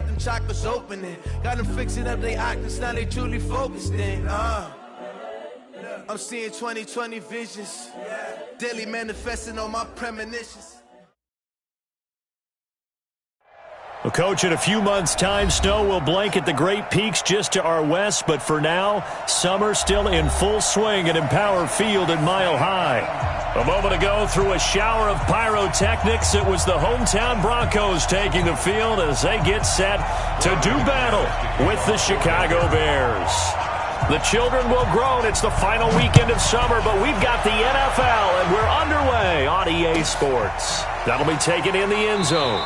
got them chakras opening. Got them fixing up their octaves, now they truly focused in. I'm seeing 2020 visions. Daily manifesting on my premonitions. Well, Coach, in a few months' time, snow will blanket the Great Peaks just to our west, but for now, summer still in full swing at Empower Field at Mile High. A moment ago, through a shower of pyrotechnics, it was the hometown Broncos taking the field as they get set to do battle with the Chicago Bears. The children will groan. It's the final weekend of summer, but we've got the NFL, and we're underway on EA Sports. That'll be taken in the end zone.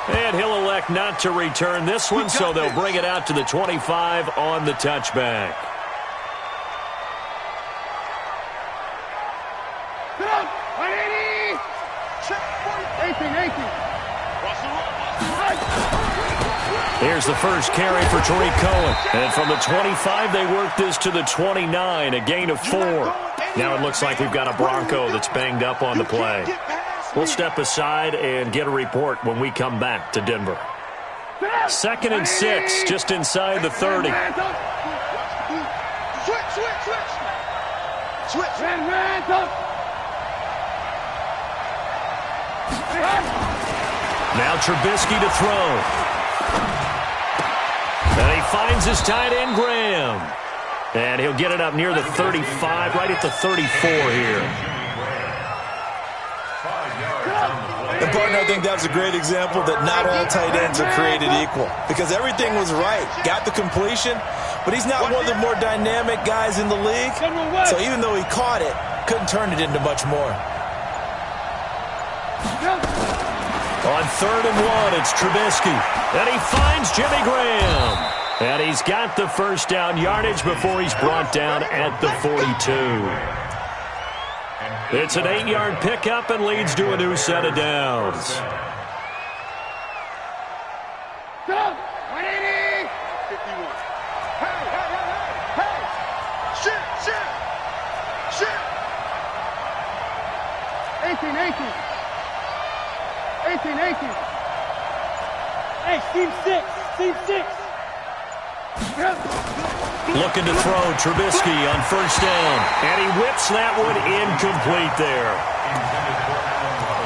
And he'll elect not to return this one, so they'll bring it out to the 25 on the touchback. Here's the first carry for Tariq Cohen. And from the 25, they work this to the 29, a gain of 4. Now it looks like we've got a Bronco that's banged up on the play. We'll step aside and get a report when we come back to Denver. 2nd and 6, just inside the 30. Now Trubisky to throw. And he finds his tight end, Graham. And he'll get it up near the 35, right at the 34 here. And, partner, I think that was a great example that not all tight ends are created equal. Because everything was right. Got the completion, but he's not one of the more dynamic guys in the league. So even though he caught it, couldn't turn it into much more. On 3rd and 1, it's Trubisky. And he finds Jimmy Graham. And he's got the first down yardage before he's brought down at the 42. It's an 8-yard pickup and leads to a new set of downs. Go! 180! 51. Hey! Shit! 18. Hey, Team 6. Looking to throw Trubisky on first down. And he whips that one incomplete there.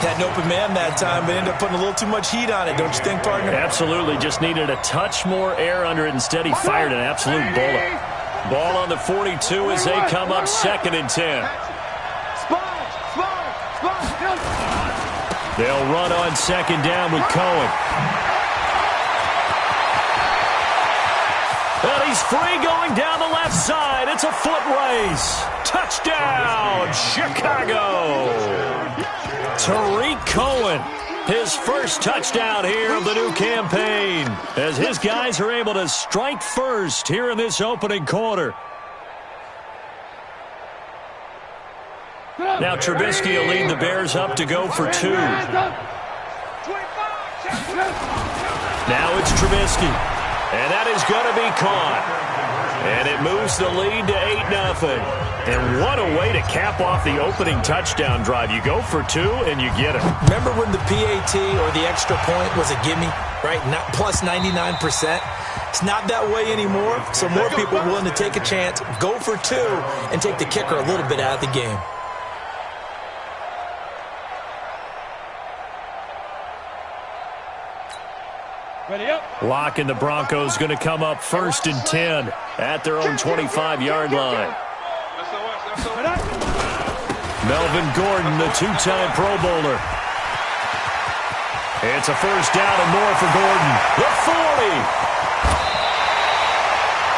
Had an open man that time, but ended up putting a little too much heat on it, don't you think, partner? Absolutely. Just needed a touch more air under it. Instead, he fired an absolute bullet. Ball on the 42 as they come up 2nd and 10. They'll run on 2nd down with Cohen. And he's free going down the left side. It's a foot race. Touchdown, Chicago. Tariq Cohen, his first touchdown here of the new campaign, as his guys are able to strike first here in this opening quarter. Now Trubisky will lead the Bears up to go for 2. Now it's Trubisky. And that is going to be caught. And it moves the lead to 8-0. And what a way to cap off the opening touchdown drive. You go for 2 and you get it. Remember when the PAT or the extra point was a gimme, right? Not plus 99%. It's not that way anymore. So more people are willing to take a chance, go for 2, and take the kicker a little bit out of the game. Ready up. Locke and the Broncos going to come up 1st and 10 at their own 25-yard line. Melvin Gordon, the 2-time Pro Bowler. It's a first down and more for Gordon. The 40.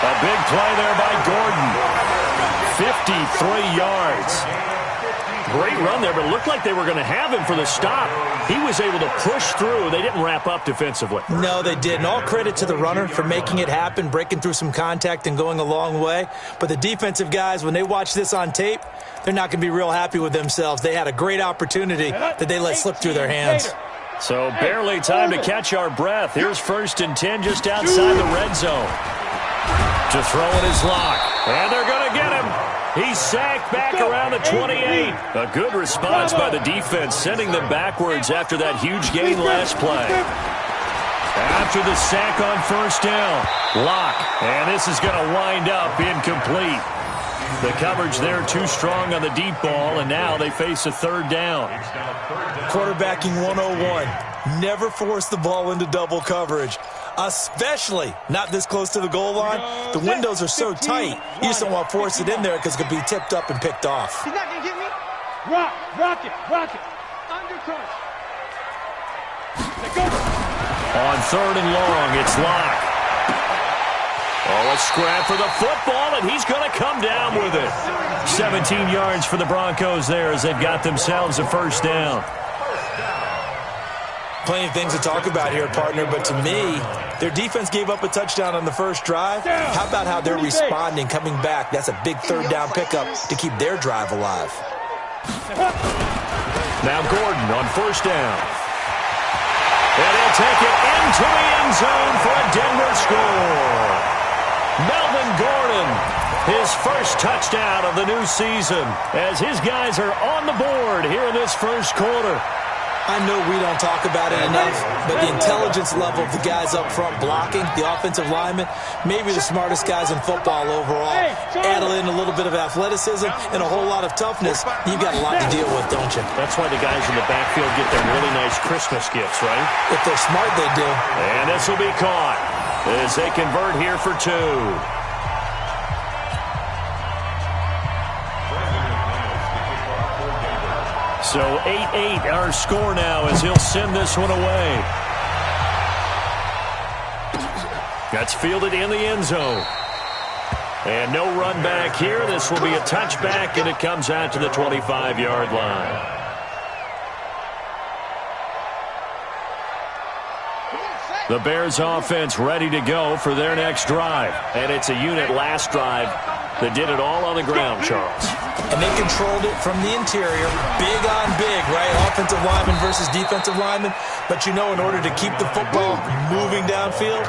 A big play there by Gordon. 53 yards. Great run there, but it looked like they were going to have him for the stop. He was able to push through. They didn't wrap up defensively. No, they didn't. All credit to the runner for making it happen, breaking through some contact and going a long way. But the defensive guys, when they watch this on tape, they're not going to be real happy with themselves. They had a great opportunity that they let slip through their hands. So barely time to catch our breath. Here's 1st and 10 just outside the red zone. To throw it is Locke. And they're going to get him. He's sacked back around the 28. A good response by the defense, sending them backwards after that huge gain last play. After the sack on first down, Locke, and this is going to wind up incomplete. The coverage there too strong on the deep ball, and now they face a third down. Quarterbacking 101. Never force the ball into double coverage, especially not this close to the goal line. The windows are so tight, you just don't want to force it in there because it could be tipped up and picked off. He's not going to get me. Rock it. Undercut. On third and long, it's Locke. Oh, a scrap for the football, and he's going to come down with it. 17 yards for the Broncos there as they've got themselves a first down. Plenty of things to talk about here, partner, but to me, their defense gave up a touchdown on the first drive. How about how they're responding, coming back? That's a big third down pickup to keep their drive alive. Now Gordon on first down. And he'll take it into the end zone for a Denver score. Melvin Gordon, his first touchdown of the new season, as his guys are on the board here in this first quarter. I know we don't talk about it enough, but the intelligence level of the guys up front blocking, the offensive linemen, maybe the smartest guys in football overall. Add in a little bit of athleticism and a whole lot of toughness, you've got a lot to deal with, don't you? That's why the guys in the backfield get their really nice Christmas gifts, right? If they're smart, they do. And this will be caught as they convert here for two. So 8-8 our score now as he'll send this one away. That's fielded in the end zone. And no run back here. This will be a touchback, and it comes out to the 25-yard line. The Bears offense ready to go for their next drive. And it's a unit last drive that did it all on the ground, Charles. And they controlled it from the interior. Big on big, right? Offensive lineman versus defensive lineman. But you know, in order to keep the football moving downfield,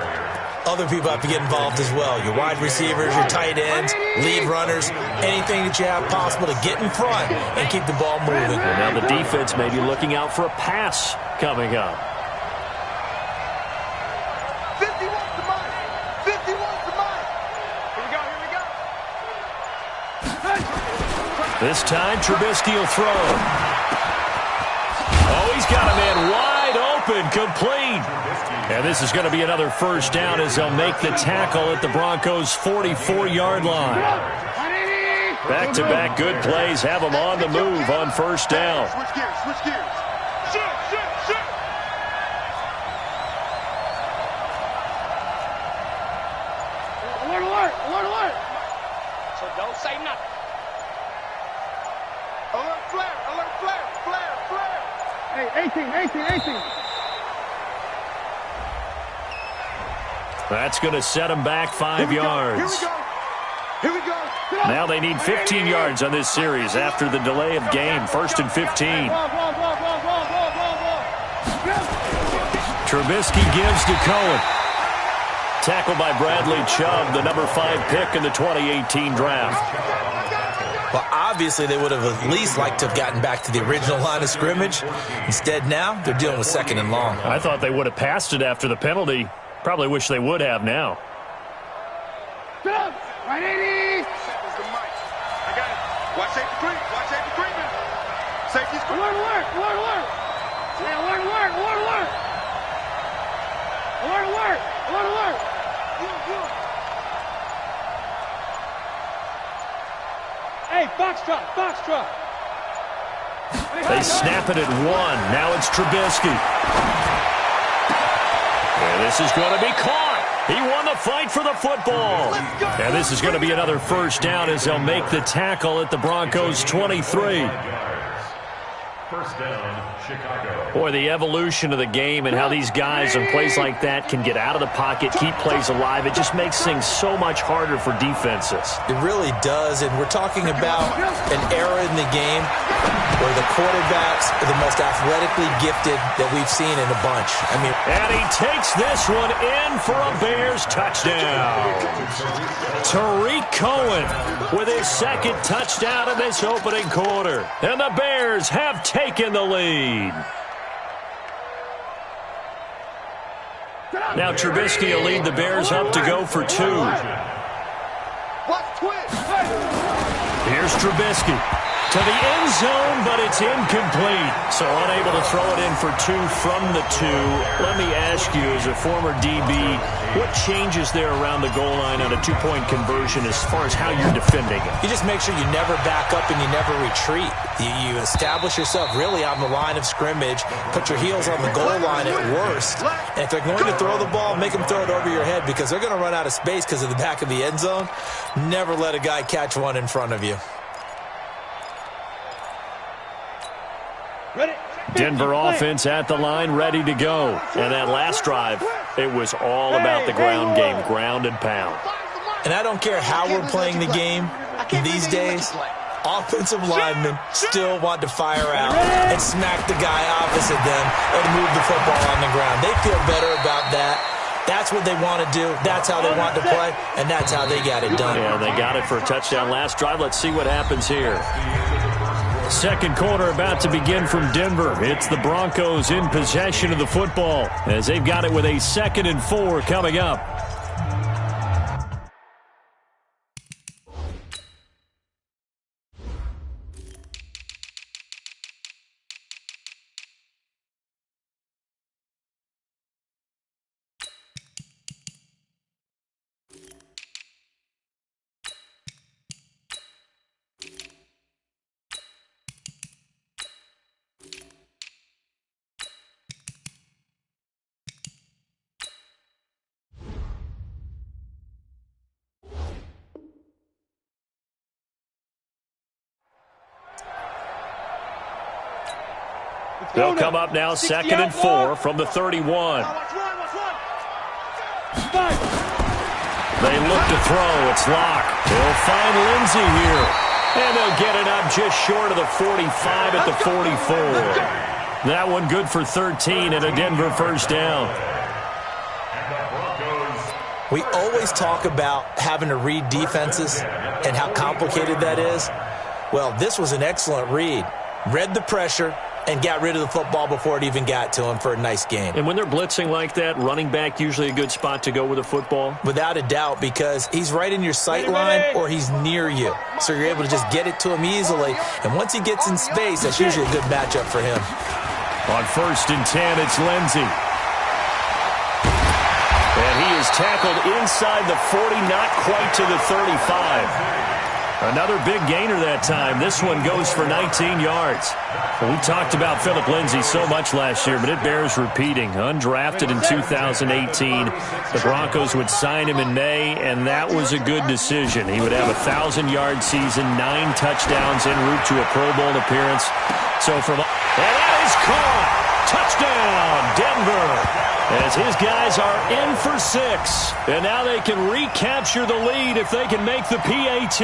other people have to get involved as well. Your wide receivers, your tight ends, lead runners, anything that you have possible to get in front and keep the ball moving. And now the defense may be looking out for a pass coming up. 51's the money. 51's the money. Here we go. This time, Trubisky will throw. Oh, he's got a man wide open, complete. And this is going to be another first down as they'll make the tackle at the Broncos' 44-yard line. Back-to-back good plays have them on the move on first down. Switch gears. Shoot. Alert. So don't say nothing. Alert flare. Hey, 18. That's going to set them back 5 yards. Here we go. Now they need 15 yards on this series after the delay of game. First and 15. Trubisky gives to Cohen. Tackled by Bradley Chubb, the number 5 pick in the 2018 draft. Well, obviously they would have at least liked to have gotten back to the original line of scrimmage. Instead, now they're dealing with second and long. I thought they would have passed it after the penalty. Probably wish they would have now. Right, 80. I got it. Watch safety creep. Safety's creep. Alert. Say alert. Hey, box truck. They snap it at 1. Now it's Trubisky. And this is going to be caught. He won the fight for the football. And this is going to be another first down as they'll make the tackle at the Broncos' 23. First down, Chicago. Boy, the evolution of the game and how these guys in plays like that can get out of the pocket, keep plays alive, it just makes things so much harder for defenses. It really does, and we're talking about an era in the game where the quarterbacks are the most athletically gifted that we've seen in a bunch. And he takes this one in for a Bears touchdown. Tariq Cohen with his second touchdown in this opening quarter. And the Bears have taken the lead. Now Trubisky will lead the Bears up to go for 2. Here's Trubisky to the end zone, but it's incomplete. So unable to throw it in for 2 from the 2. Let me ask you, as a former DB, what changes there around the goal line on a 2-point conversion as far as how you're defending it? You just make sure you never back up and you never retreat. You establish yourself really on the line of scrimmage, put your heels on the goal line at worst. And if they're going to throw the ball, make them throw it over your head because they're going to run out of space because of the back of the end zone. Never let a guy catch one in front of you. Denver offense at the line, ready to go. And that last drive, it was all about the ground game, ground and pound. And I don't care how we're playing the game these days, offensive linemen still want to fire out and smack the guy opposite them and move the football on the ground. They feel better about that. That's what they want to do. That's how they want to play, and that's how they got it done. Yeah, they got it for a touchdown last drive. Let's see what happens here. Second quarter about to begin from Denver. It's the Broncos in possession of the football as they've got it with a 2nd and 4 coming up. They'll come up now 2nd and 4 from the 31. They look to throw. It's locked. They'll find Lindsey here. And they'll get it up just short of the 45 at the 44. That one good for 13 and a Denver first down. We always talk about having to read defenses and how complicated that is. Well, this was an excellent read. Read the pressure and got rid of the football before it even got to him for a nice game. And when they're blitzing like that, running back usually a good spot to go with the football? Without a doubt, because he's right in your sight line or he's near you. So you're able to just get it to him easily. And once he gets in space, that's usually a good matchup for him. On 1st and 10, it's Lindsey. And he is tackled inside the 40, not quite to the 35. Another big gainer that time. This one goes for 19 yards. Well, we talked about Philip Lindsay so much last year, but it bears repeating. Undrafted in 2018. The Broncos would sign him in May, and that was a good decision. He would have a 1,000-yard season, 9 touchdowns en route to a Pro Bowl appearance. So from... And that is caught! Touchdown, Denver! As his guys are in for 6. And now they can recapture the lead if they can make the PAT.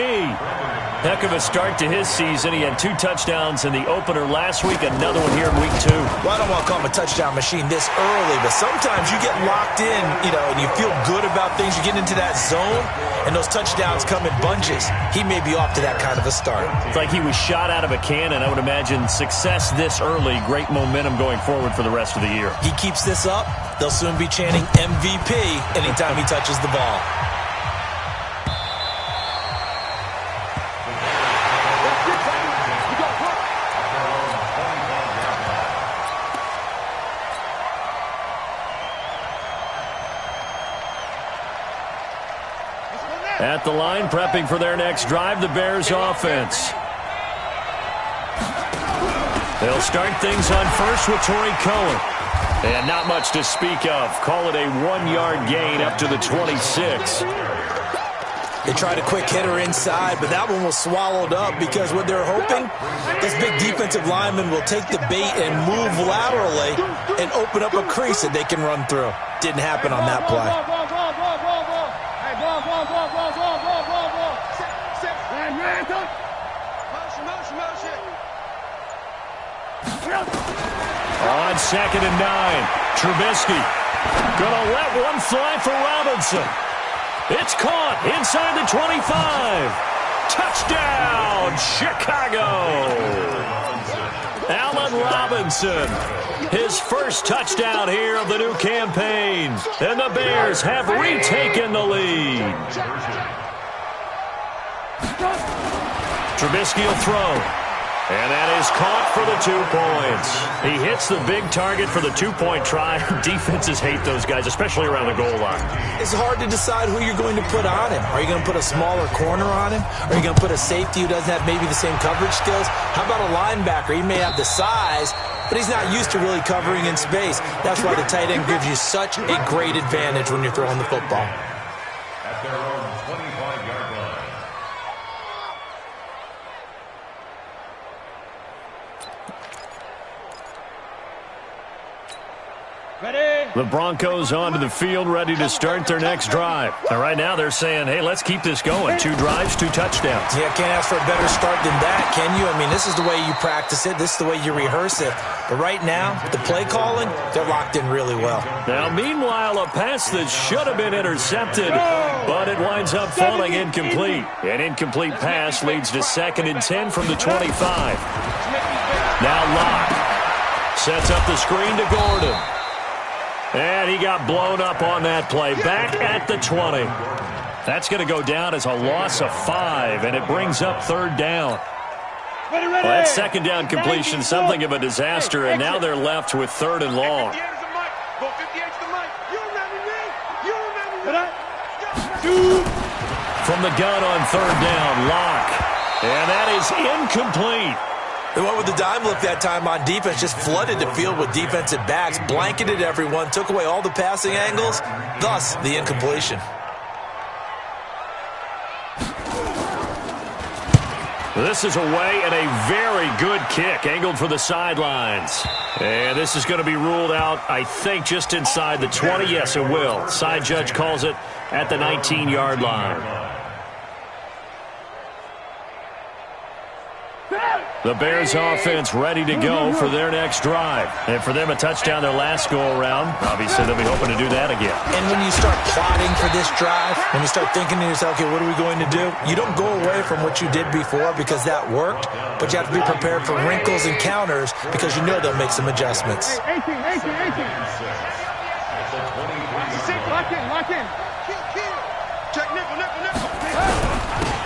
Heck of a start to his season. He had 2 touchdowns in the opener last week, another one here in week 2. Well, I don't want to call him a touchdown machine this early, but sometimes you get locked in, and you feel good about things. You get into that zone, and those touchdowns come in bunches. He may be off to that kind of a start. It's like he was shot out of a cannon. I would imagine success this early, great momentum going forward for the rest of the year. He keeps this up, they'll soon be chanting MVP anytime he touches the ball. At the line, prepping for their next drive, the Bears offense. They'll start things on first with Torrey Cohen. And not much to speak of. Call it a 1-yard gain up to the 26. They tried a quick hitter inside, but that one was swallowed up because what they're hoping, this big defensive lineman will take the bait and move laterally and open up a crease that they can run through. Didn't happen on that play. On 2nd and 9, Trubisky gonna let one fly for Robinson. It's caught inside the 25. Touchdown, Chicago. Allen Allen Robinson. His first touchdown here of the new campaign. And the Bears have retaken the lead. Trubisky will throw. And that is caught for the 2 points. He hits the big target for the 2-point try. Defenses hate those guys, especially around the goal line. It's hard to decide who you're going to put on him. Are you going to put a smaller corner on him? Are you going to put a safety who doesn't have maybe the same coverage skills? How about a linebacker? He may have the size, but he's not used to really covering in space. That's why the tight end gives you such a great advantage when you're throwing the football. At their own 25-yard line. The Broncos onto the field, ready to start their next drive. And right now they're saying, hey, let's keep this going. 2 drives, 2 touchdowns. Yeah, can't ask for a better start than that, can you? I mean, this is the way you practice it. This is the way you rehearse it. But right now, the play calling, they're locked in really well. Now, meanwhile, a pass that should have been intercepted, but it winds up falling incomplete. An incomplete pass leads to 2nd and 10 from the 25. Now Locke sets up the screen to Gordon. And he got blown up on that play. Back at the 20. That's going to go down as a loss of 5, and it brings up 3rd down. Well, that 2nd down completion, something of a disaster, and now they're left with 3rd and long. From the gun on 3rd down, Locke. And that is incomplete. They went with the dime look that time on defense, just flooded the field with defensive backs, blanketed everyone, took away all the passing angles, thus the incompletion. This is away and a very good kick, angled for the sidelines. And this is going to be ruled out, I think, just inside the 20. Yes, it will. Side judge calls it at the 19-yard line. The Bears offense ready to go for their next drive. And for them, a touchdown their last go-around. Obviously, they'll be hoping to do that again. And when you start plotting for this drive, when you start thinking to yourself, okay, what are we going to do? You don't go away from what you did before because that worked, but you have to be prepared for wrinkles and counters because you know they'll make some adjustments. 18. Lock in. Check nickel.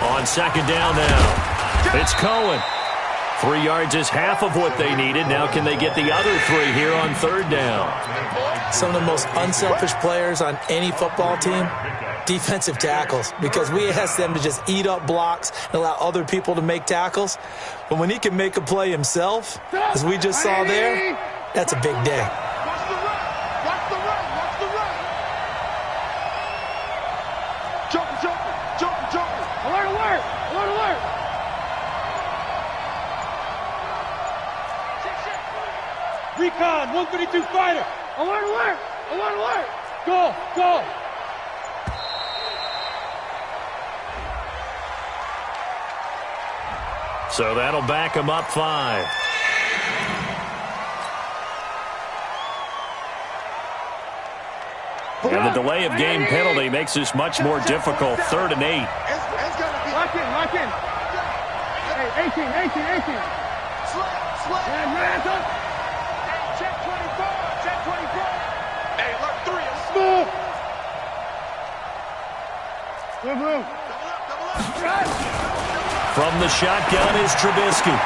On 2nd down now, it's Cohen. 3 yards is half of what they needed. Now can they get the other 3 here on 3rd down? Some of the most unselfish players on any football team, defensive tackles, because we ask them to just eat up blocks and allow other people to make tackles. But when he can make a play himself, as we just saw there, that's a big day. Watch the right. Jumping. Alert. Recon, 152 fighter. Alert. Go. So that'll back him up 5. And the delay of game penalty makes this much more difficult. 3rd and 8. Lock in. Hey, 18. Hands up. Check 24. Hey, look, 3. Smooth. Double up. From the shotgun is Trubisky.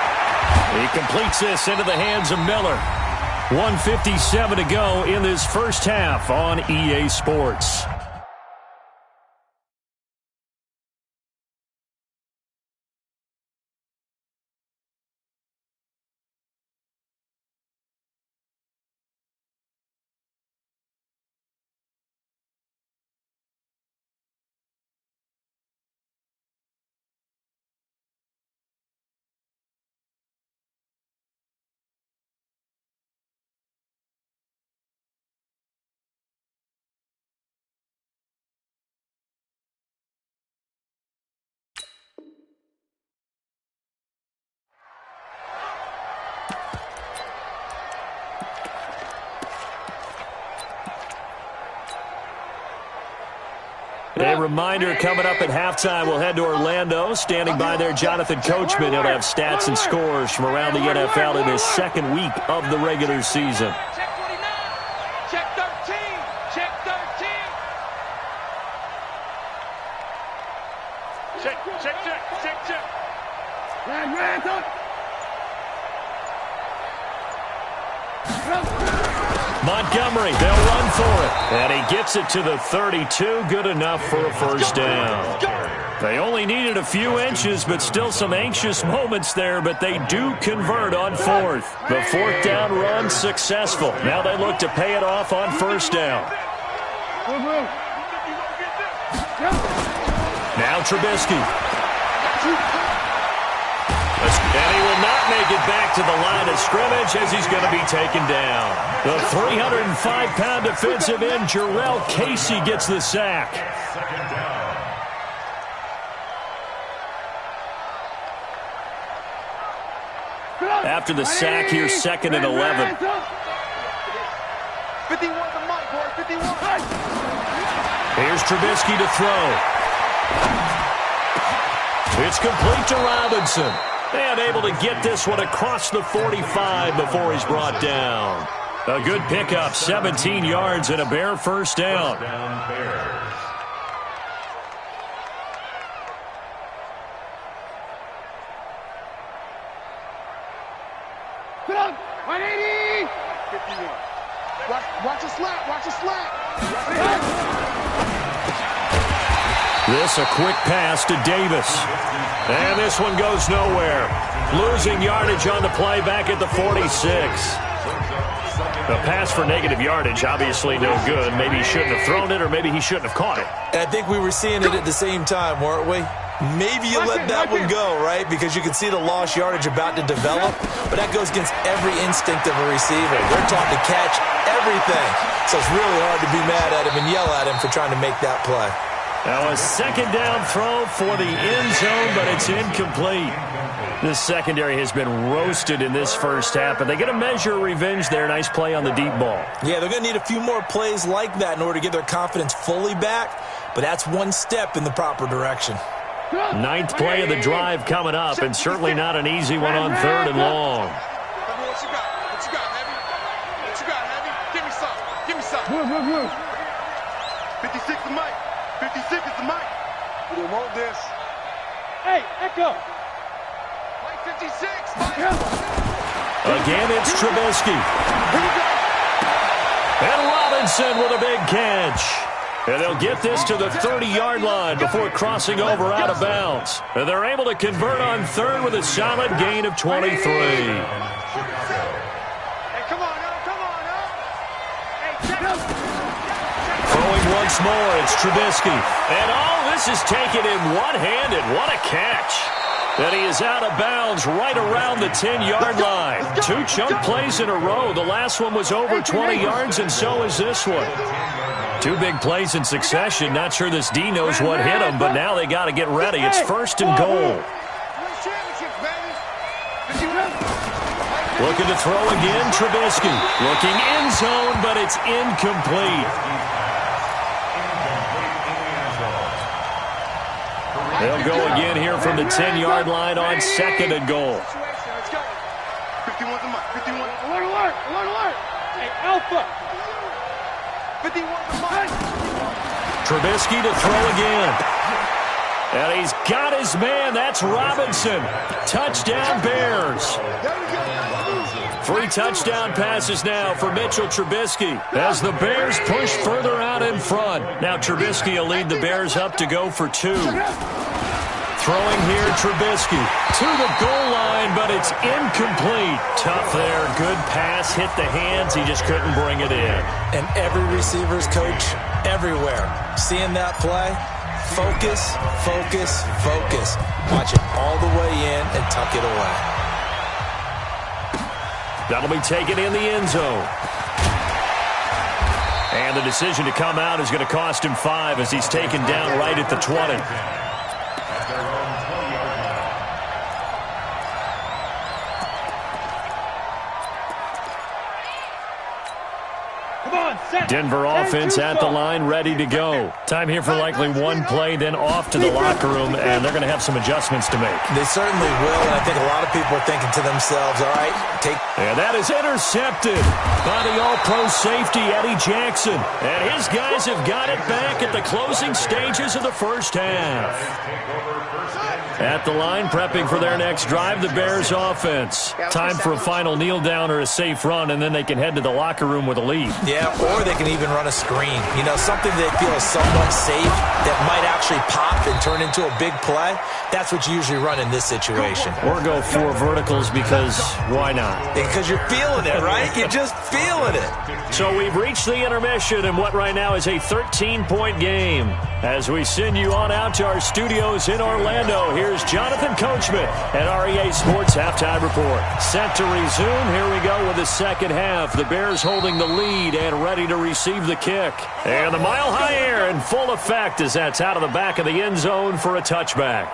He completes this into the hands of Miller. 1:57 to go in this first half on EA Sports. A reminder coming up at halftime, we'll head to Orlando. Standing by there, Jonathan Coachman. He'll have stats and scores from around the NFL in his second week of the regular season. Check 49. Check 13. Check 13. Check. Montgomery, they'll run for it. And he gets it to the 32. Good enough for a first down. They only needed a few inches, but still some anxious moments there, but they do convert on fourth. The fourth down run successful. Now they look to pay it off on first down. Now Trubisky. And he will not make it back to the line of scrimmage as he's going to be taken down. The 305-pound defensive end, Jarrell Casey, gets the sack. After the sack, here's 2nd and 11. 51 the mic, boy. 51. Here's Trubisky to throw. It's complete to Robinson. And able to get this one across the 45 before he's brought down. A good pickup, 17 yards and a Bear first down. Watch a slap. This a quick pass to Davis. And this one goes nowhere. Losing yardage on the play back at the 46. A pass for negative yardage, obviously no good. Maybe he shouldn't have thrown it, or maybe he shouldn't have caught it. I think we were seeing it at the same time, weren't we? Maybe you let that one go, right? Because you can see the lost yardage about to develop, but that goes against every instinct of a receiver. They're taught to catch everything. So it's really hard to be mad at him and yell at him for trying to make that play. Now a second down throw for the end zone, but it's incomplete. This secondary has been roasted in this first half, but they get a measure of revenge there. Nice play on the deep ball. Yeah, they're going to need a few more plays like that in order to get their confidence fully back, but that's one step in the proper direction. 9th play of the drive coming up, and certainly not an easy one on 3rd and long. What you got, Heavy? What you got, Heavy? Give me some. 56 the mic. 56 is the mic. We don't want this. Hey, Echo. Mike 56. Again, it's Trubisky. And Robinson with a big catch. And they'll get this to the 30-yard line before crossing over out of bounds. And they're able to convert on 3rd with a solid gain of 23. Hey, come on now. Hey, check. Throwing once more, it's Trubisky. And all this is taken in one-handed. What a catch. And he is out of bounds right around the 10-yard line. 2 chunk plays in a row. The last one was over 20 yards, and so is this one. 2 big plays in succession. Not sure this D knows what hit him, but now they got to get ready. It's 1st and goal. Looking to throw again, Trubisky. Looking end zone, but it's incomplete. They'll go again here from the 10-yard line on 2nd and goal. 51 the mic. 51. Alert. Hey, Alpha. 51 the mic. Trubisky to throw again. And he's got his man. That's Robinson. Touchdown, Bears. 3 touchdown passes now for Mitchell Trubisky as the Bears push further out in front. Now Trubisky will lead the Bears up to go for 2. Throwing here, Trubisky to the goal line, but it's incomplete. Tough there. Good pass. Hit the hands. He just couldn't bring it in. And every receiver's coach everywhere. Seeing that play, focus. Watch it all the way in and tuck it away. That'll be taken in the end zone. And the decision to come out is going to cost him 5 as he's taken down right at the 20. Denver offense at the line, ready to go. Time here for likely one play, then off to the locker room, and they're going to have some adjustments to make. They certainly will, and I think a lot of people are thinking to themselves, all right, And that is intercepted by the all-pro safety, Eddie Jackson. And his guys have got it back at the closing stages of the first half. At the line, prepping for their next drive, the Bears offense. Time for a final kneel down or a safe run, and then they can head to the locker room with a lead. Yeah, or they can even run a screen. You know, something they feel is somewhat safe that might actually pop and turn into a big play. That's what you usually run in this situation. Or go four verticals because why not? Because you're feeling it, right? You're just feeling it. So we've reached the intermission in what right now is a 13-point game. As we send you on out to our studios in Orlando, here's Jonathan Coachman at REA Sports Halftime Report. Set to resume. Here we go with the second half. The Bears holding the lead and ready to receive the kick. And the mile-high air in full effect as that's out of the back of the end zone for a touchback.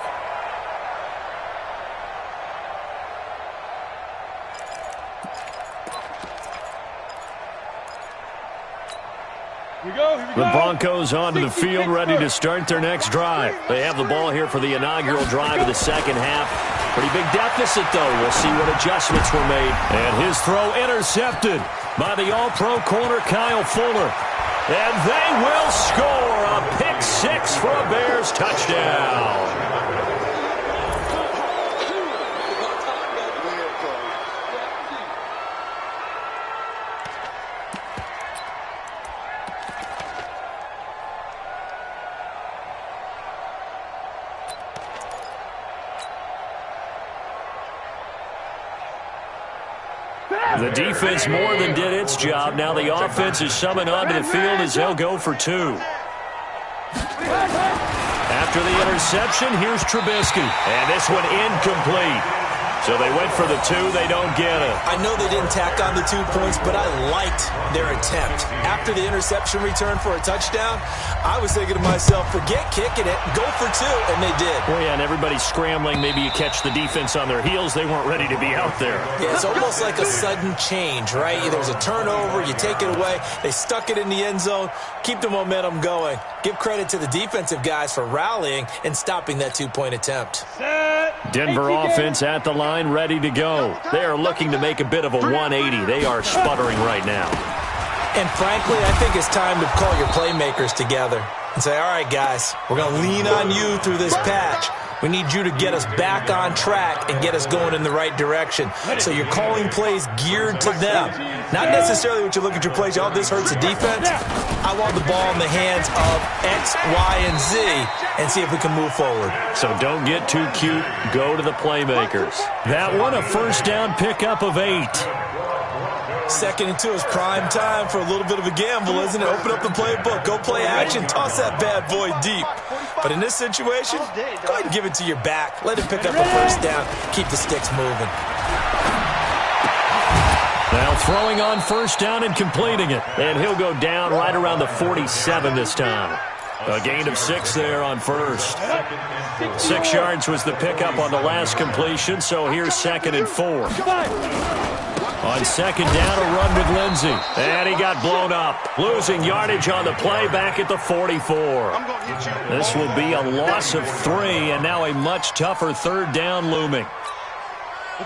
The Broncos onto the field, ready to start their next drive. They have the ball here for the inaugural drive of the second half. Pretty big deficit, though. We'll see what adjustments were made. And his throw intercepted by the all-pro corner, Kyle Fuller. And they will score a pick six for a Bears touchdown. The defense more than did its job. Now the offense is summoned onto the field as they'll go for two. After the interception, here's Trubisky. And this one incomplete. So they went for the two. They don't get it. I know they didn't tack on the 2 points, but I liked their attempt. After the interception return for a touchdown, I was thinking to myself, forget kicking it, go for two, and they did. Well, yeah, and everybody's scrambling. Maybe you catch the defense on their heels. They weren't ready to be out there. Yeah, it's almost like a sudden change, right? There's a turnover, you take it away, they stuck it in the end zone, keep the momentum going. Give credit to the defensive guys for rallying and stopping that 2-point attempt. Denver offense at the line, ready to go. They are looking to make a bit of a 180. They are sputtering right now. And frankly, I think it's time to call your playmakers together and say, all right, guys, we're going to lean on you through this patch. We need you to get us back on track and get us going in the right direction. So you're calling plays geared to them. Not necessarily what you look at your plays, oh, this hurts the defense. I want the ball in the hands of X, Y, and Z and see if we can move forward. So don't get too cute. Go to the playmakers. That one, a first down pickup of 8. 2nd and 2 is prime time for a little bit of a gamble, isn't it? Open up the playbook, go play action, toss that bad boy deep. But in this situation, go ahead and give it to your back. Let him pick up a first down. Keep the sticks moving. Now throwing on first down and completing it. And he'll go down right around the 47 this time. A gain of 6 there on first. 6 yards was the pickup on the last completion, so here's 2nd and 4. On 2nd down, a run with Lindsey. And he got blown up. Losing yardage on the play back at the 44. This will be a loss of 3, and now a much tougher 3rd down looming.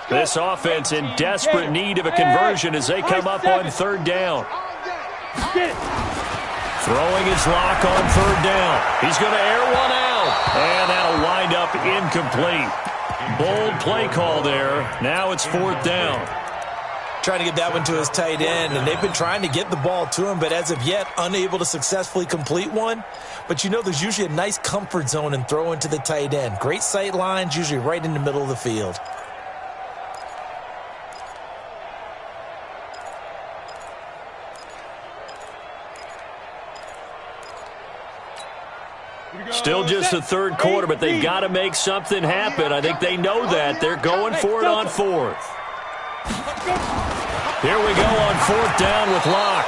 This offense in desperate need of a conversion as they come up on 3rd down. Throwing his lock on 3rd down. He's going to air one out. And that'll wind up incomplete. Bold play call there. Now it's 4th down. Trying to get that one to his tight end, and they've been trying to get the ball to him, but as of yet, unable to successfully complete one. But you know there's usually a nice comfort zone in throwing to the tight end. Great sight lines, usually right in the middle of the field. Still just the 3rd quarter, but they've got to make something happen. I think they know that. They're going for it on 4th. Here we go on 4th down with Locke.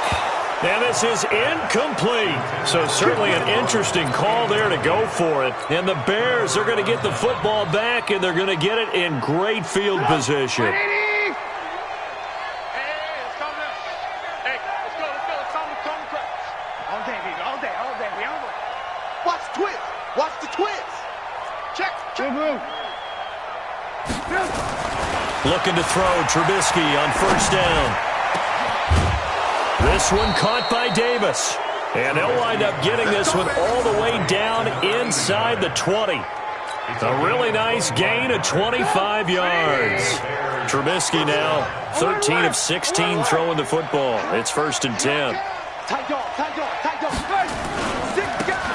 And this is incomplete. So certainly an interesting call there to go for it. And the Bears are going to get the football back, and they're going to get it in great field position. Hey, let's go. Watch the twins. Check. Looking to throw, Trubisky on first down. This one caught by Davis. And they'll wind up getting this one all the way down inside the 20. A really nice gain of 25 yards. Trubisky now 13 of 16 throwing the football. It's 1st and 10.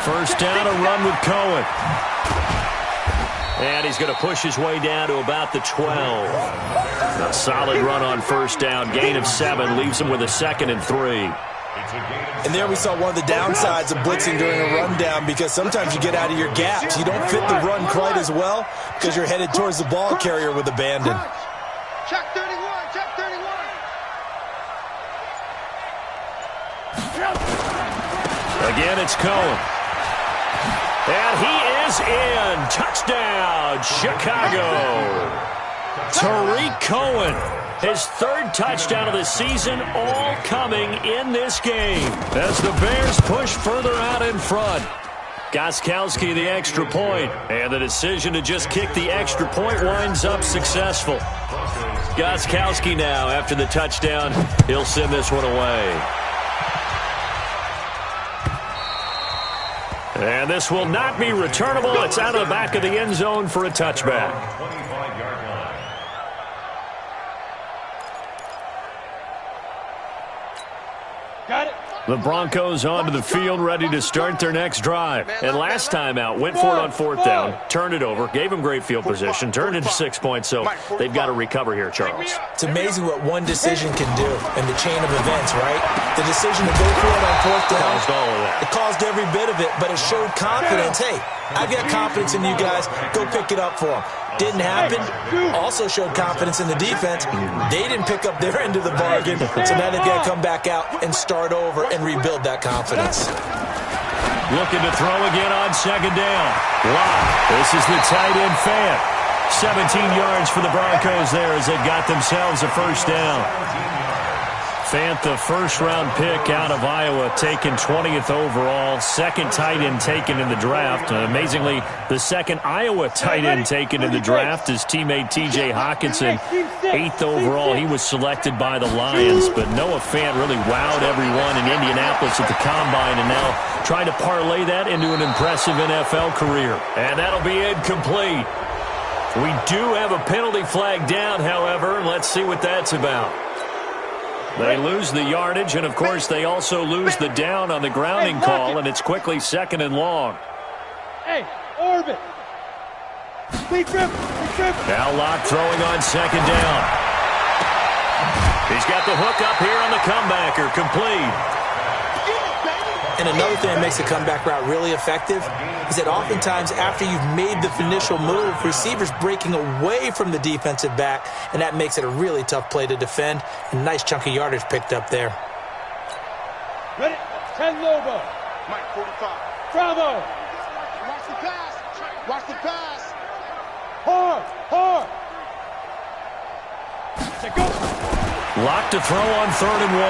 First down, a run with Cohen. And he's going to push his way down to about the 12. A solid run on first down. Gain of 7 leaves him with a 2nd and 3. And there we saw one of the downsides of blitzing during a rundown, because sometimes you get out of your gaps. You don't fit the run quite as well because you're headed towards the ball carrier with abandon. Check 31. Check 31. Again, it's Cohen. And he is in. Touchdown, Chicago. Tariq Cohen, his 3rd touchdown of the season, all coming in this game as the Bears push further out in front. Gostkowski the extra point, and the decision to just kick the extra point winds up successful. Gostkowski now, after the touchdown, he'll send this one away. And this will not be returnable. It's out of the back of the end zone for a touchback. 25-yard line. Got it. The Broncos onto the field, ready to start their next drive. And last time out, went for it on 4th down, turned it over, gave him great field position, turned into 6 points, so they've got to recover here, Charles. It's amazing what one decision can do in the chain of events, right? The decision to go for it on 4th down, Caused all of that. it caused every bit of it, but it showed confidence. Hey, I've got confidence in you guys. Go pick it up for them. Didn't happen. Also showed confidence in the defense. They didn't pick up their end of the bargain, so now they've got to come back out and start over and rebuild that confidence. Looking to throw again on 2nd down. Locke. This is the tight end Fant. 17 yards for the Broncos there as they got themselves a first down. Fant, the 1st-round pick out of Iowa, taken 20th overall, 2nd tight end taken in the draft. Amazingly, the 2nd Iowa tight end taken in the draft is teammate T.J. Hawkinson. 8th overall, he was selected by the Lions, but Noah Fant really wowed everyone in Indianapolis at the Combine, and now trying to parlay that into an impressive NFL career. And that'll be incomplete. We do have a penalty flag down, however. Let's see what that's about. They lose the yardage, and, of course, they also lose the down on the grounding call, and it's quickly 2nd and long. Hey, orbit. Big trip. Now Locke throwing on 2nd down. He's got the hook up here on the comebacker, complete. And another thing that makes the comeback route really effective is that oftentimes after you've made the initial move, receivers breaking away from the defensive back, and that makes it a really tough play to defend. And nice chunk of yardage picked up there. Ready? 10 Lobo. Mike 45. Bravo. Watch the pass. Watch the pass. Hard. Check go. Locke to throw on 3rd and 1.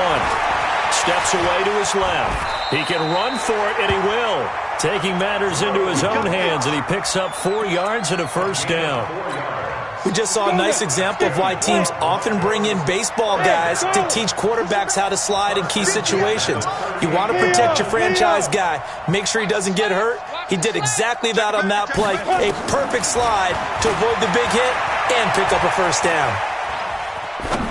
Steps away to his left. He can run for it, and he will. Taking matters into his own hands, and he picks up 4 yards and a first down. We just saw a nice example of why teams often bring in baseball guys to teach quarterbacks how to slide in key situations. You want to protect your franchise guy. Make sure he doesn't get hurt. He did exactly that on that play. A perfect slide to avoid the big hit and pick up a first down.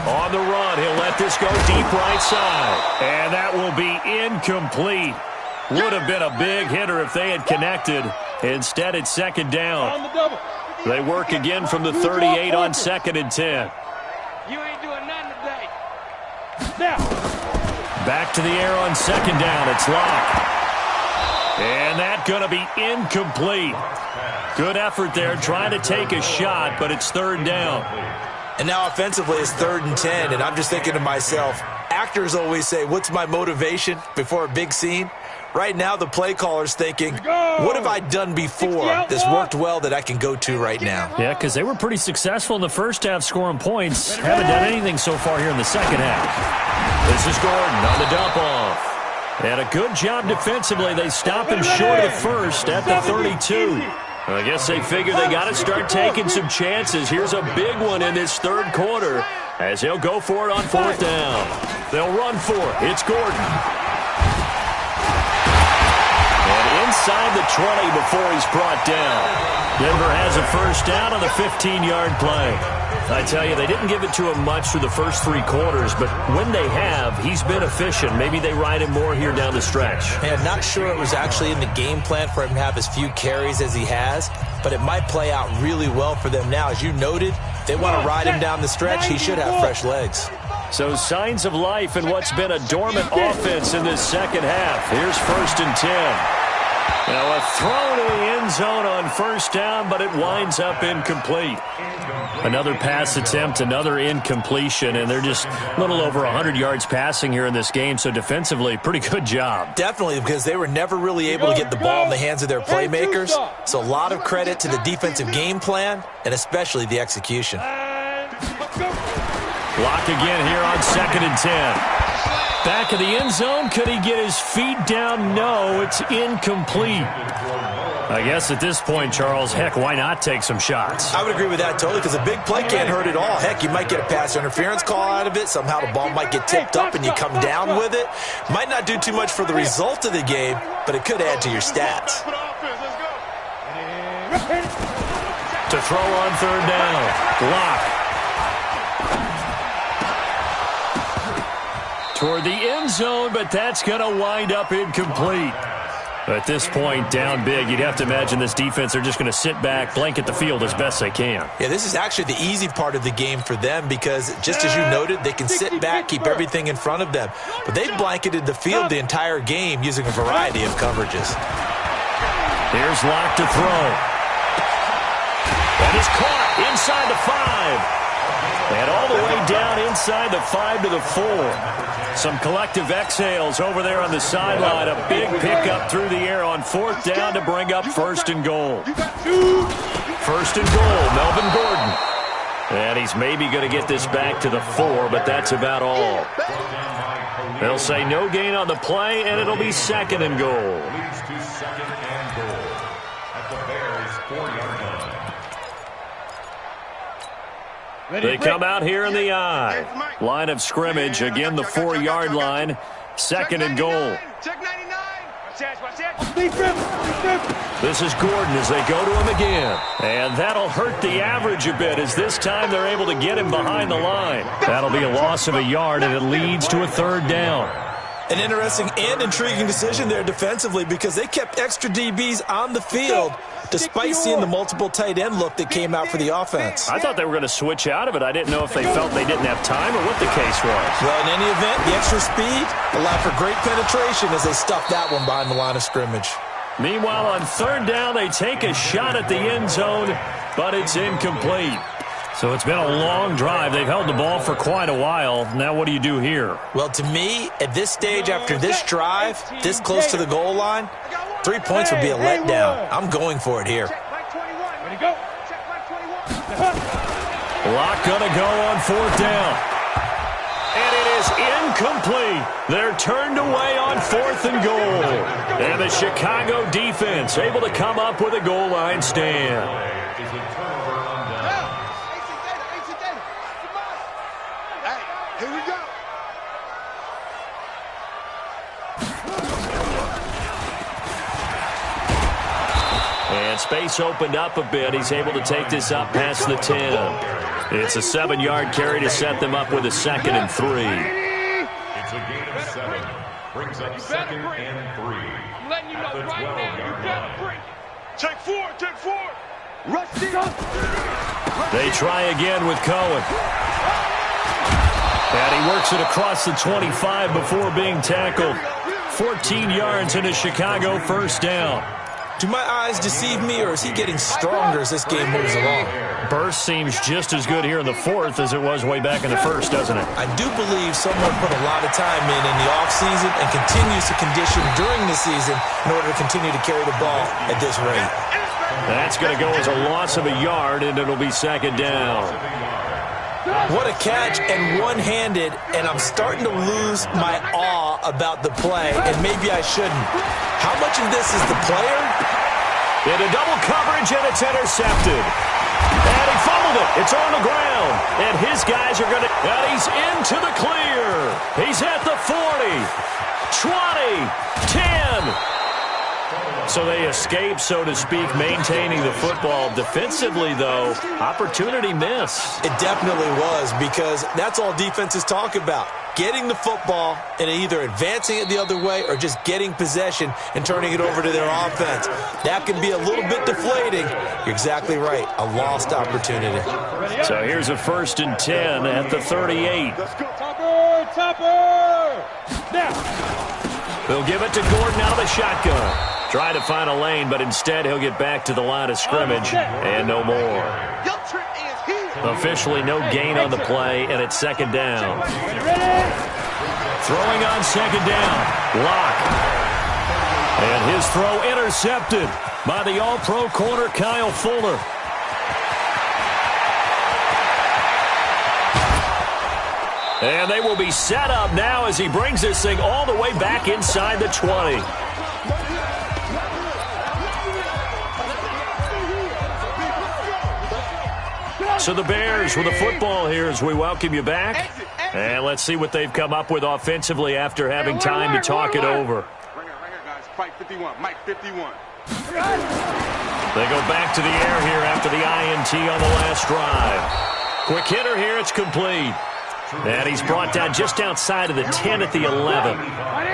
On the run, he'll let this go deep right side. And that will be incomplete. Would have been a big hitter if they had connected. Instead, it's 2nd down. On the double. They work again from the 38 on 2nd and 10. You ain't doing nothing today. Now. Back to the air on 2nd down. It's Locke. And that's going to be incomplete. Good effort there trying to take a shot, but it's 3rd down. And now offensively, it's 3rd and 10, and I'm just thinking to myself, actors always say, what's my motivation before a big scene? Right now, the play caller's thinking, what have I done before that's worked well that I can go to right now? Yeah, because they were pretty successful in the first half scoring points. Haven't done anything so far here in the second half. This is Gordon on the dump off. And a good job defensively. They stop him short of the first at the 32. I guess they figure they got to start taking some chances. Here's a big one in this third quarter as they'll go for it on fourth down. They'll run for it. It's Gordon. And inside the 20 before he's brought down. Denver has a first down on the 15-yard play. I tell you, they didn't give it to him much through the first 3 quarters, but when they have, he's been efficient. Maybe they ride him more here down the stretch. Man, not sure it was actually in the game plan for him to have as few carries as he has, but it might play out really well for them now. As you noted, they want to ride him down the stretch. He should have fresh legs. So signs of life in what's been a dormant offense in this second half. Here's 1st and 10. Now a throw to the end zone on first down, but it winds up incomplete. Another pass attempt, another incompletion, and they're just a little over 100 yards passing here in this game, so defensively, pretty good job. Definitely, because they were never really able to get the ball in the hands of their playmakers, so a lot of credit to the defensive game plan, and especially the execution. Block again here on 2nd and 10. Back of the end zone. Could he get his feet down? No, it's incomplete. I guess at this point, Charles, heck, why not take some shots? I would agree with that totally, because a big play can't hurt at all. Heck, you might get a pass interference call out of it. Somehow the ball might get tipped up and you come down with it. Might not do too much for the result of the game, but it could add to your stats. To throw on 3rd down. Block. Toward the end zone, but that's going to wind up incomplete. At this point, down big, you'd have to imagine this defense are just going to sit back, blanket the field as best they can. Yeah, this is actually the easy part of the game for them because, just as you noted, they can sit back, keep everything in front of them. But they've blanketed the field the entire game using a variety of coverages. Here's Locke to throw. That is caught inside the 5. And all the way down inside the 5 to the 4. Some collective exhales over there on the sideline. A big pickup through the air on 4th down to bring up 1st and goal. 1st and goal, Melvin Gordon. And he's maybe going to get this back to the 4, but that's about all. They'll say no gain on the play, and it'll be 2nd and goal. Leads to 2nd and goal at the Bears' 4-yard line. They come out here in the I. Line of scrimmage, again the 4-yard line. 2nd and goal. This is Gordon as they go to him again. And that'll hurt the average a bit as this time they're able to get him behind the line. That'll be a loss of a yard, and it leads to a 3rd down. An interesting and intriguing decision there defensively because they kept extra DBs on the field despite seeing the multiple tight end look that came out for the offense. I thought they were going to switch out of it. I didn't know if they felt they didn't have time or what the case was. Well, in any event, the extra speed allowed for great penetration as they stuffed that one behind the line of scrimmage. Meanwhile, on 3rd down, they take a shot at the end zone, but it's incomplete. So it's been a long drive. They've held the ball for quite a while. Now what do you do here? Well, to me, at this stage after this drive, this close to the goal line, 3 points would be a letdown. I'm going for it here. Locke going to go on 4th down. And it is incomplete. They're turned away on 4th and goal. And the Chicago defense able to come up with a goal line stand. And space opened up a bit. He's able to take this up past the 10. It's a 7-yard carry to set them up with a 2nd and 3. It's a gain of 7. Brings up 2nd and 3. I'm letting you know At the right now, you 12-yard gotta line. bring it. Take 4, take 4. Rush it. They try again with Cohen. And he works it across the 25 before being tackled. 14 yards into Chicago 1st down. Do my eyes deceive me, or is he getting stronger as this game moves along? Burst seems just as good here in the 4th as it was way back in the 1st, doesn't it? I do believe someone put a lot of time in the offseason and continues to condition during the season in order to continue to carry the ball at this rate. That's going to go as a loss of a yard, and it'll be 2nd down. What a catch, and one-handed, and I'm starting to lose my awe about the play, and maybe I shouldn't. How much of this is the player? Into double coverage, and it's intercepted. And he fumbled it. It's on the ground. And his guys are going to... And he's into the clear. He's at the 40, 20, 10. So they escape, so to speak, maintaining the football. Defensively, though, opportunity miss. It definitely was, because that's all defenses talk about. Getting the football and either advancing it the other way or just getting possession and turning it over to their offense. That can be a little bit deflating. You're exactly right. A lost opportunity. So here's a 1st and 10 at the 38. Let's go. Topper! Now. They'll give it to Gordon out of the shotgun. Try to find a lane, but instead he'll get back to the line of scrimmage and no more. Officially no gain on the play, and it's 2nd down. Throwing on 2nd down. Lock. And his throw intercepted by the All-Pro corner, Kyle Fuller. And they will be set up now as he brings this thing all the way back inside the 20. So the Bears with the football here as we welcome you back. And let's see what they've come up with offensively after having time to talk it over. Right here, guys. Fight 51. Mike 51. They go back to the air here after the INT on the last drive. Quick hitter here. It's complete. And he's brought down just outside of the 10 at the 11.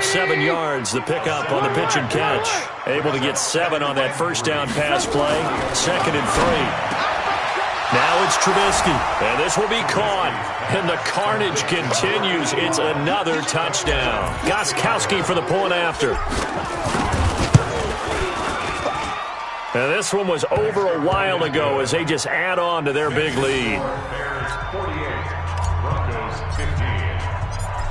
7 yards, the pickup on the pitch and catch. Able to get 7 on that first down pass play. 2nd and 3. Now it's Trubisky, and this will be caught. And the carnage continues. It's another touchdown. Gostkowski for the point after. And this one was over a while ago as they just add on to their big lead. Bears 48, Broncos 15.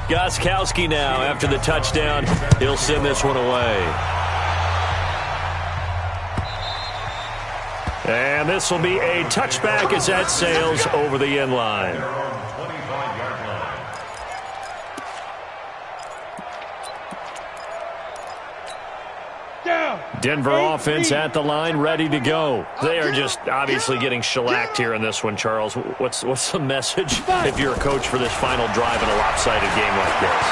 Gostkowski now, after the touchdown, he'll send this one away. And this will be a touchback as that sails over the end line. Denver offense at the line, ready to go. They are just obviously getting shellacked here in this one, Charles. What's the message if you're a coach for this final drive in a lopsided game like this?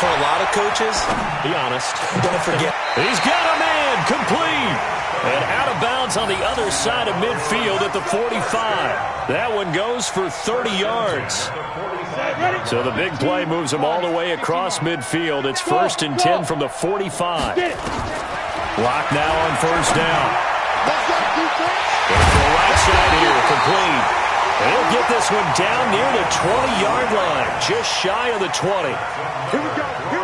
For a lot of coaches, Be honest. don't forget. He's got a man, complete. And out of bounds on the other side of midfield at the 45. That one goes for 30 yards. So the big play moves him all the way across midfield. It's 1st and 10 from the 45. Lock now on 1st down. Going to the right side here, complete. And he'll get this one down near the 20-yard line, just shy of the 20.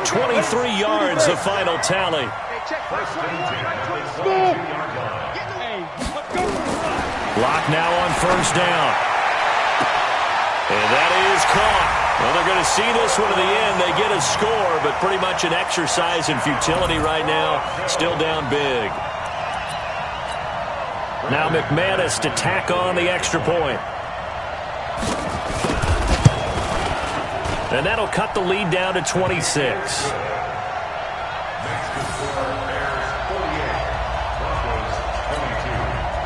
23 yards, the final tally. Lock now on 1st down. And that is caught. Well, they're going to see this one to the end. They get a score, but pretty much an exercise in futility right now. Still down big. Now McManus to tack on the extra point. And that'll cut the lead down to 26.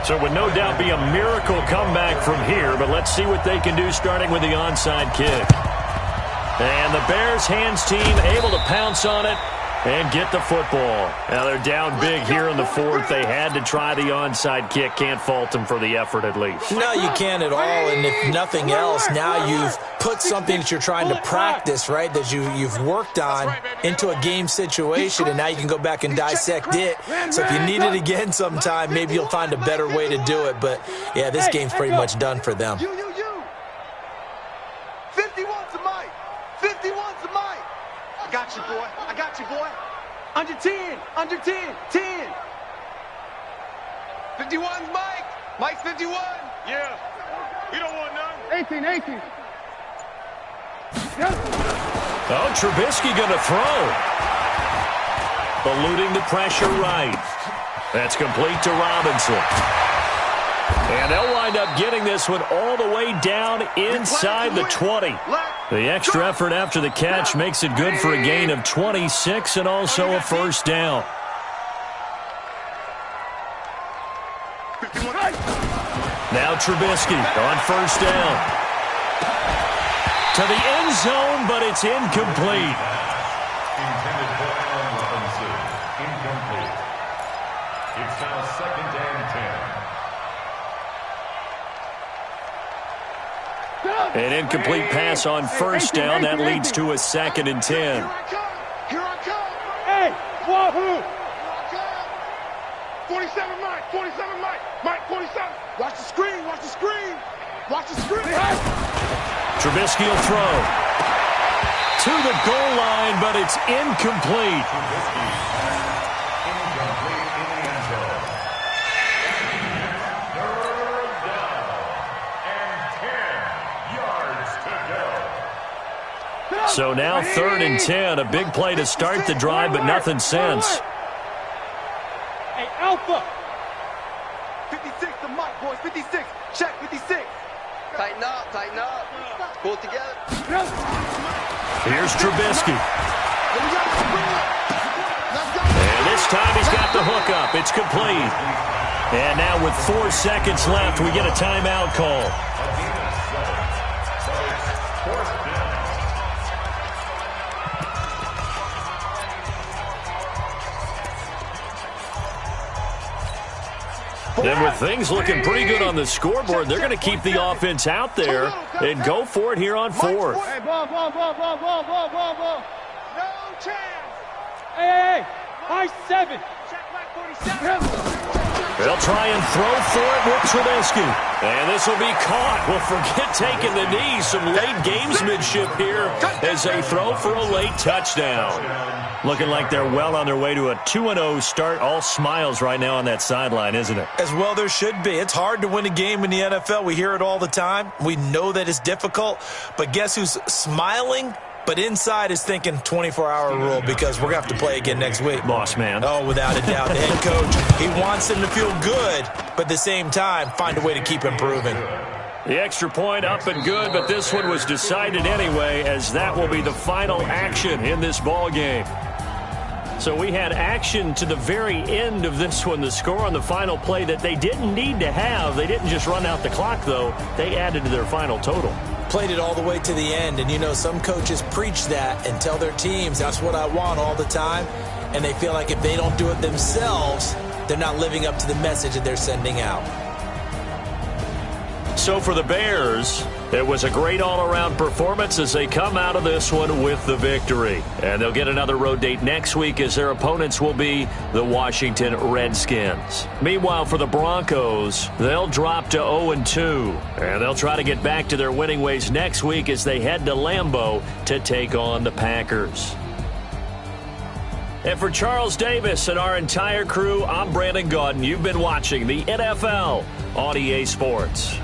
So it would no doubt be a miracle comeback from here, but let's see what they can do starting with the onside kick. And the Bears hands team able to pounce on it and get the football. Now they're down big here in the 4th. They had to try the onside kick. Can't fault them for the effort at least. No, you can't at all, and if nothing else, now you've put something that you're trying to practice, right, that you've worked on into a game situation, and now you can go back and dissect it. So if you need it again sometime, maybe you'll find a better way to do it. But, yeah, this game's pretty much done for them. 51's the mic. 51's the mic. I got you, boy. I got you, boy. Under 10. Under 10. 10. 51's Mike. Mike's 51. Yeah. We don't want none. 18, 18. Oh, Trubisky going to throw. Eluding the pressure right. That's complete to Robinson. And they'll wind up getting this one all the way down inside the 20. The extra effort after the catch makes it good for a gain of 26 and also a first down. Now Trubisky on first down. To the end zone, but it's incomplete. Intended for Allen Robinson. Incomplete. It's now 2nd and 10. An incomplete pass on first down. That leads to a 2nd and 10. Here I come. Hey, wahoo! 47 Mike, 47 Mike, Mike 47. Watch the screen, watch the screen. Watch the screen. Trubisky will throw. To the goal line, but it's incomplete. Trubisky. Incomplete in the end zone. Third down. And 10 yards to go. So now 3rd and 10. A big play to start the drive, but nothing since. Hey, Alpha! 56 to Mike, boys, 56. Check, 56. Tighten up, tighten up. Pull it together. Here's Trubisky. And this time he's got the hook up. It's complete. And now with 4 seconds left, we get a timeout call. And with things looking pretty good on the scoreboard, they're going to keep the offense out there and go for it here on 4th. Hey, ball. No chance. Hey, high 7. Check, Mike 47. They'll try and throw for it with Trubisky. And this will be caught. Well, forget taking the knee. Some late gamesmanship here as they throw for a late touchdown. Looking like they're well on their way to a 2-0 start. All smiles right now on that sideline, isn't it? As well there should be. It's hard to win a game in the NFL. We hear it all the time. We know that it's difficult. But guess who's smiling? But inside is thinking 24-hour rule because we're going to have to play again next week. Boss man. Oh, without a doubt. The head coach, he wants them to feel good, but at the same time, find a way to keep improving. The extra point up and good, but this one was decided anyway, as that will be the final action in this ball game. So we had action to the very end of this one. The score on the final play that they didn't need to have. They didn't just run out the clock, though. They added to their final total. Played it all the way to the end, and you know some coaches preach that and tell their teams that's what I want all the time, and they feel like if they don't do it themselves, they're not living up to the message that they're sending out. So for the Bears, it was a great all-around performance as they come out of this one with the victory. And they'll get another road date next week as their opponents will be the Washington Redskins. Meanwhile, for the Broncos, they'll drop to 0-2. And they'll try to get back to their winning ways next week as they head to Lambeau to take on the Packers. And for Charles Davis and our entire crew, I'm Brandon Gaudin. You've been watching the NFL on EA Sports.